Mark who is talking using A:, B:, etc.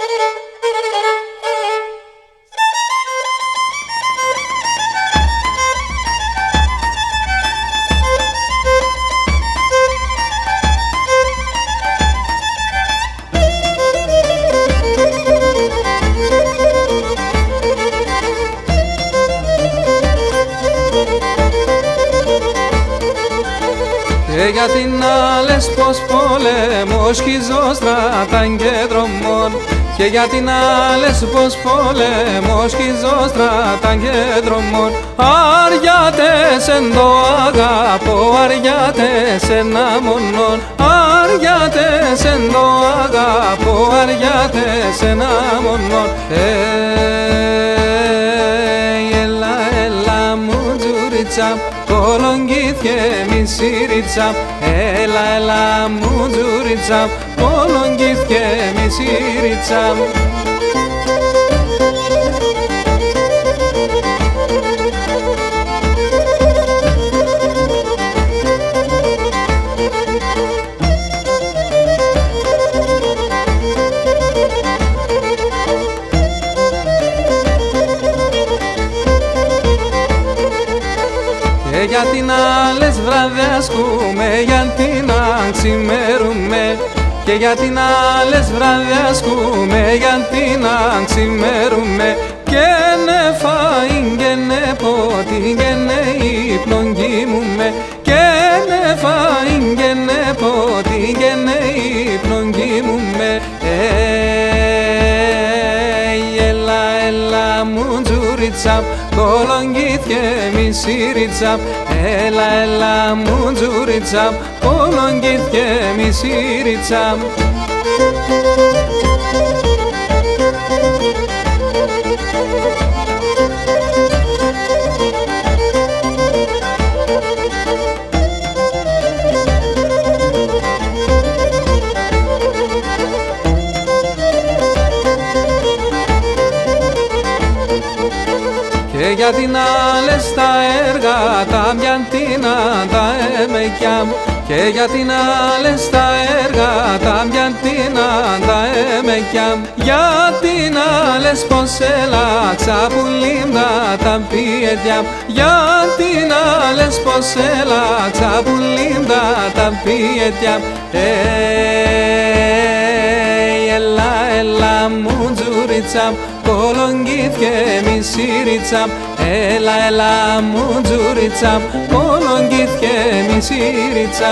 A: Και γιατί να λες πως πόλεμος χιζόστραταν και δρομών, και γιατί να λες πως πόλεμος χιζόστραταν και δρομών, αριάτες εν το αγαπώ, αριάτες ένα μονόν, αριάτες εν το αγαπώ, αριάτες ένα μονόν. Έλα, έλα μου τζουρίτσα, κολογγίθηκε μισήριτσα, έλα, έλα μου τζουρίτσα, κολογγίθηκε μισήριτσα. Και γιατί να λες βραδιασκούμε, γιατί να ξημερούμε, και γιατί να λες βραδιασκούμε, γιατί να ξημερούμε, και ναι φαΐν και ναι πότι και ναι ύπνον κοιμούμε, και ναι φαΐν και ναι πότι και ναι ύπνον κοιμούμε. Έλα, έλα μου τζουρίτσα, κολογγίθηκε μισήριτσα, έλα, έλα μου τζουρίτσα, κολογγίθηκε μισήριτσα. Και γιατί να λες τα έργα τα μιαντίνα τα εμεκιάμ, και γιατί να λες τα έργα τα μιαντίνα τα εμεκιάμ, γιατί να λες πως έλαξα που λίμνα τα πιετιάμ, γιατί να λες πως έλαξα που λίμνα τα πιετιάμ. Έλα, έλα μου τζουρίτσα, κολογγίθηκε μισήριτσα, έλα, έλα μου τζουρίτσα, κολογγίθηκε μισήριτσα.